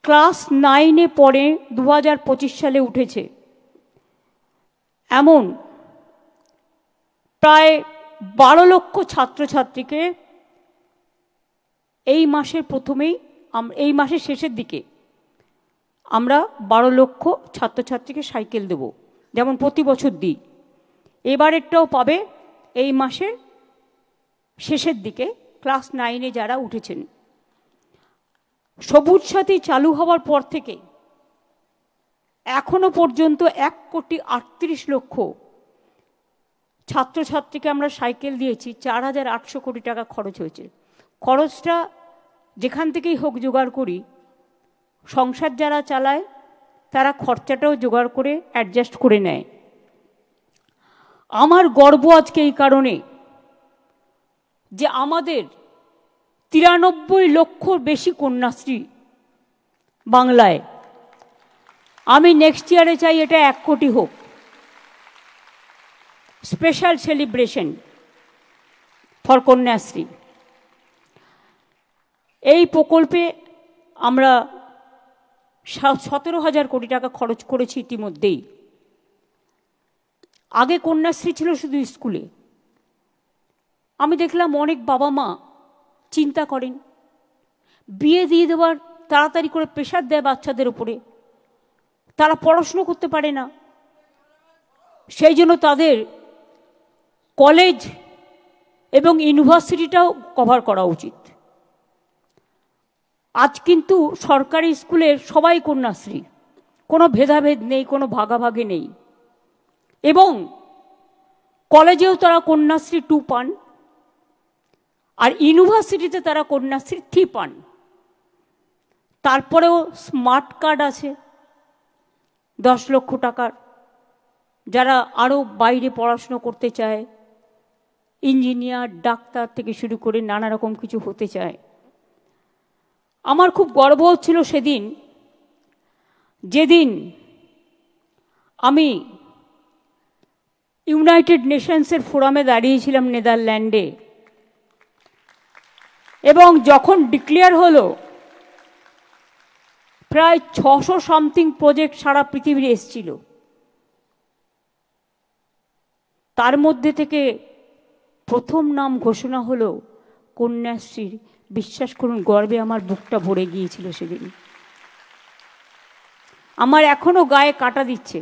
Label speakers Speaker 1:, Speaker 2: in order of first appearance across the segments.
Speaker 1: Class 9-এ পড়ে 2025 সালে উঠেছে এমন প্রায় 12 লক্ষ ছাত্রছাত্রীকে এই মাসের প্রথমেই, এই মাসের শেষের দিকে আমরা 12 লক্ষ ছাত্রছাত্রীকে সাইকেল দেব, যেমন প্রতি বছর দিই। এবারেরটাও পাবে এই মাসের শেষের দিকে ক্লাস 9-এ যারা উঠেছেন। সবুজ সাথী চালু হওয়ার পর থেকে এখনো পর্যন্ত 1,38,00,000 ছাত্রছাত্রীকে আমরা সাইকেল দিয়েছি। 4,800 কোটি টাকা খরচ হয়েছে। খরচটা যেখান থেকেই হোক জোগাড় করি, সংসার যারা চালায় তারা খরচাটাও জোগাড় করে অ্যাডজাস্ট করে নেয়। আমার গর্ব আজকে এই কারণে যে আমাদের 93 লক্ষর বেশি কন্যাশ্রী বাংলায়। আমি নেক্সট ইয়ারে চাই এটা 1 কোটি হোক। Special celebration for Kanyashree. এই প্রকল্পে আমরা 17,000 কোটি টাকা খরচ করেছি ইতিমধ্যেই। আগে কন্যাশ্রী ছিল শুধু স্কুলে। আমি দেখলাম অনেক বাবা মা চিন্তা করেন, বিয়ে দিয়ে দেওয়ার তাড়াতাড়ি করে প্রেশার দেয় বাচ্চাদের উপরে, তারা পড়াশুনো করতে পারে না, সেই জন্য তাদের কলেজ এবং ইউনিভার্সিটিটাও কভার করা উচিত। আজ কিন্তু সরকারি স্কুলের সবাই কন্যাশ্রী, কোনো ভেদাভেদ নেই, কোনো ভাগাভাগি নেই, এবং কলেজেও তারা কন্যাশ্রী 2 পান, আর ইউনিভার্সিটিতে তারা কন্যাশ্রী 3 পান। তারপরেও স্মার্ট কার্ড আছে 10 লক্ষ টাকার, যারা আরও বাইরে পড়াশুনো করতে চায়, ইঞ্জিনিয়ার ডাক্তার থেকে শুরু করে নানা রকম কিছু হতে চায়। আমার খুব গর্ব হচ্ছিল সেদিন, যেদিন আমি ইউনাইটেড নেশনসের ফোরামে দাঁড়িয়েছিলাম নেদারল্যান্ডে, এবং যখন ডিক্লেয়ার হলো প্রায় 600 সামথিং প্রজেক্ট সারা পৃথিবীর এসেছিল, তার মধ্যে থেকে প্রথম নাম ঘোষণা হলো কন্যাশ্রীর। বিশ্বাস করুন, গর্বে আমার বুকটা ভরে গিয়েছিল সেদিন। আমার এখনো গায়ে কাটা দিচ্ছে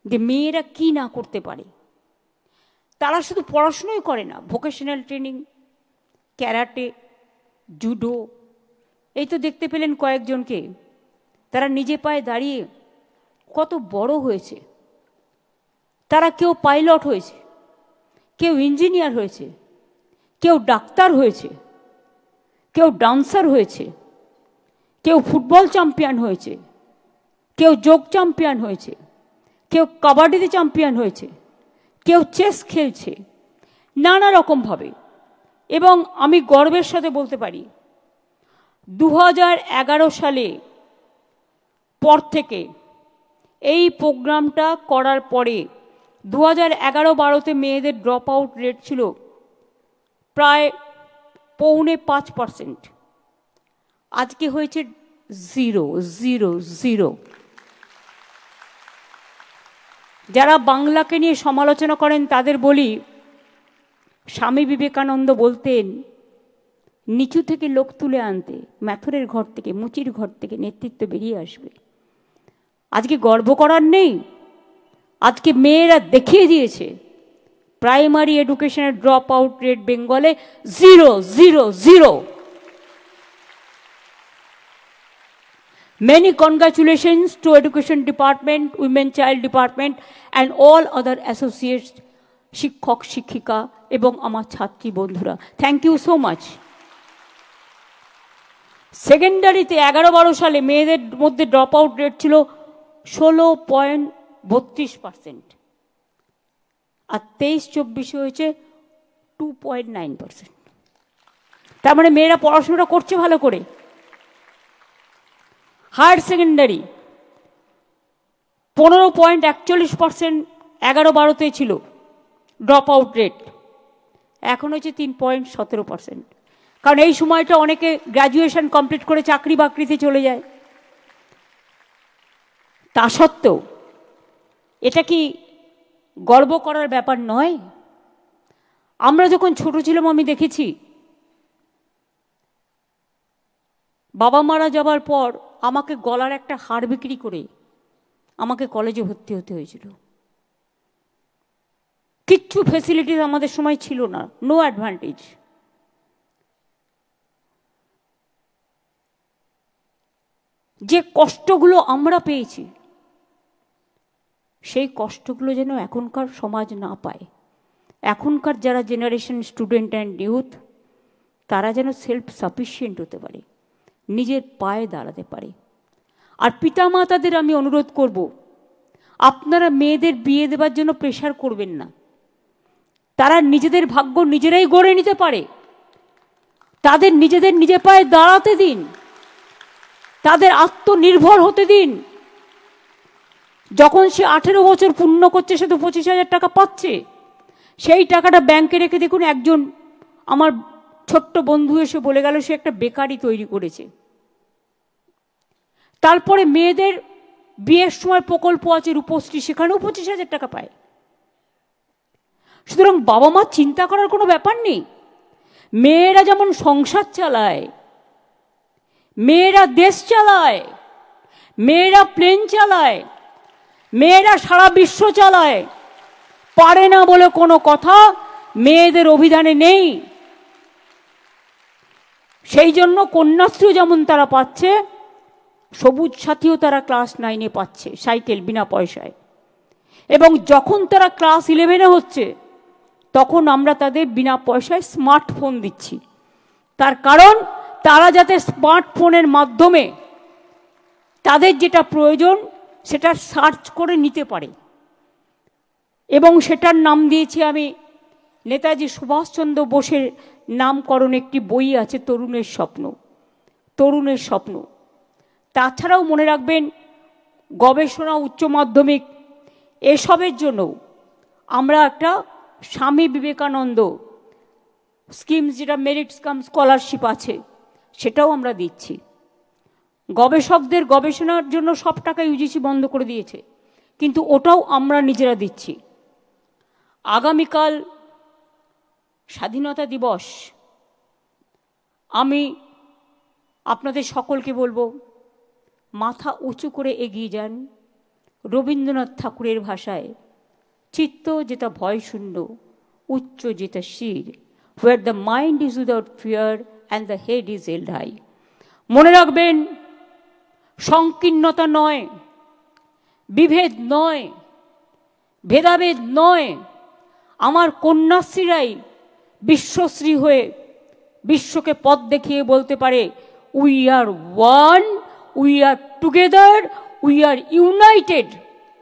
Speaker 1: যে মেয়েরা কি না করতে পারে। তারা শুধু পড়াশুনোই করে না, ভোকেশনাল ট্রেনিং, ক্যারাটে, জুডো, এই তো দেখতে পেলেন কয়েকজনকে, তারা নিজে পায়ে দাঁড়িয়ে কত বড় হয়েছে। তারা কেউ পাইলট হয়েছে, কেউ ইঞ্জিনিয়ার হয়েছে, কেউ ডাক্তার হয়েছে, কেউ ডান্সার হয়েছে, কেউ ফুটবল চ্যাম্পিয়ন হয়েছে, কেউ যোগ চ্যাম্পিয়ন হয়েছে, কেউ কাবাডিতে চ্যাম্পিয়ন হয়েছে, কেউ চেস খেলছে, নানা রকমভাবে। এবং আমি গর্বের সাথে বলতে পারি 2011 সালে পর থেকে এই প্রোগ্রামটা করার পরে 2011-12তে মেয়েদের ড্রপ আউট রেট ছিল প্রায় 4.5%। আজকে হয়েছে 0.00। যারা বাংলাকে নিয়ে সমালোচনা করেন তাদের বলি, স্বামী বিবেকানন্দ বলতেন নিচু থেকে লোক তুলে আনতে, ম্যাথরের ঘর থেকে, মুচির ঘর থেকে নেতৃত্ব বেরিয়ে আসবে। আজকে গর্ব করার নেই, আজকে মেয়েরা দেখিয়ে দিয়েছে। প্রাইমারি এডুকেশনের ড্রপ আউট রেট বেঙ্গলে 0.00। Many congratulations to Education Department, Women Child Department and all other associates, শিক্ষক শিক্ষিকা এবং আমার ছাত্রী বন্ধুরা। Thank you so much. সেকেন্ডারিতে 11-12 সালে মেয়েদের মধ্যে ড্রপ আউট রেট ছিল 16.32%, আর 23-24 হয়েছে 2.9%। তার মানে মেয়েরা পড়াশোনাটা করছে ভালো করে। হায়ার সেকেন্ডারি 15.41% 11-12তে ছিল ড্রপ আউট রেট, এখন হচ্ছে 3.17%। কারণ এই সময়টা অনেকে গ্র্যাজুয়েশন কমপ্লিট করে চাকরি বাকরিতে চলে যায়। তা সত্ত্বেও এটা কি গর্ব করার ব্যাপার নয়? আমরা যখন ছোট ছিলাম আমি দেখেছি বাবা মারা যাবার পর আমাকে গলার একটা হার বিক্রি করে আমাকে কলেজে ভর্তি হতে হয়েছিল। কিচ্ছু ফেসিলিটিস আমাদের সময় ছিল না, নো অ্যাডভান্টেজ। যে কষ্টগুলো আমরা পেয়েছি সেই কষ্টগুলো যেন এখনকার সমাজ না পায়। এখনকার যারা জেনারেশন স্টুডেন্ট অ্যান্ড ইউথ তারা যেন সেলফ সাফিসিয়েন্ট হতে পারে, নিজের পায়ে দাঁড়াতে পারে। আর পিতামাতাদের আমি অনুরোধ করব, আপনারা মেয়েদের বিয়ে দেওয়ার জন্য প্রেশার করবেন না। তারা নিজেদের ভাগ্য নিজেরাই গড়ে নিতে পারে। তাদের নিজে পায়ে দাঁড়াতে দিন, তাদের আত্মনির্ভর হতে দিন। যখন সে 18 বছর পূর্ণ করছে সে তো 25,000 টাকা পাচ্ছে। সেই টাকাটা ব্যাংকে রেখে দেখুন, একজন আমার ছোট্ট বন্ধু এসে বলে গেল সে একটা বেকারি তৈরি করেছে। তারপরে মেয়েদের বিয়ের সময় প্রকল্প আছে রূপশ্রী, সেখানেও 25,000 টাকা পায়। সুতরাং বাবা মা চিন্তা করার কোনো ব্যাপার নেই। মেয়েরা যেমন সংসার চালায়, মেয়েরা দেশ চালায়, মেয়েরা প্লেন চালায়, মেয়েরা সারা বিশ্ব চালায়, পারে না বলে কোনো কথা মেয়েদের অভিধানে নেই। সেই জন্য কন্যাশ্রী যেমন তারা পাচ্ছে, সবুজ সাথীও তারা ক্লাস 9-এ পাচ্ছে সাইকেল বিনা পয়সায়। এবং যখন তারা ক্লাস 11-এ হচ্ছে তখন আমরা তাদের বিনা পয়সায় স্মার্টফোন দিচ্ছি। তার কারণ তারা যাতে স্মার্টফোনের মাধ্যমে তাদের যেটা প্রয়োজন সেটা সার্চ করে নিতে পারে। এবং সেটার নাম দিয়েছি আমি, নেতাজি সুভাষচন্দ্র বোসের নামকরণ একটি বই আছে, তরুণের স্বপ্ন। তরুণের স্বপ্ন। তাছাড়াও মনে রাখবেন, গবেষণা, উচ্চ মাধ্যমিক এসবের জন্য আমরা একটা স্বামী বিবেকানন্দ স্কিমস, যেটা মেরিট কাম স্কলারশিপ আছে, সেটাও আমরা দিচ্ছি। গবেষকদের গবেষণার জন্য সব টাকা ইউজিসি বন্ধ করে দিয়েছে, কিন্তু ওটাও আমরা নিজেরা দিচ্ছি। আগামীকাল স্বাধীনতা দিবস। আমি আপনাদের সকলকে বলবো, মাথা উঁচু করে এগিয়ে যান। রবীন্দ্রনাথ ঠাকুরের ভাষায়, চিত্ত যেটা ভয় শূন্য, উচ্চ যেটা শির, where the mind is without fear and the head is held high। মনে রাখবেন, সংকীর্ণতা নয়, বিভেদ নয়, ভেদাভেদ নয়। আমার কন্যাশ্রীরাই বিশ্বশ্রী হয়ে বিশ্বকে পথ দেখিয়ে বলতে পারে, we are one, we are together, we are United.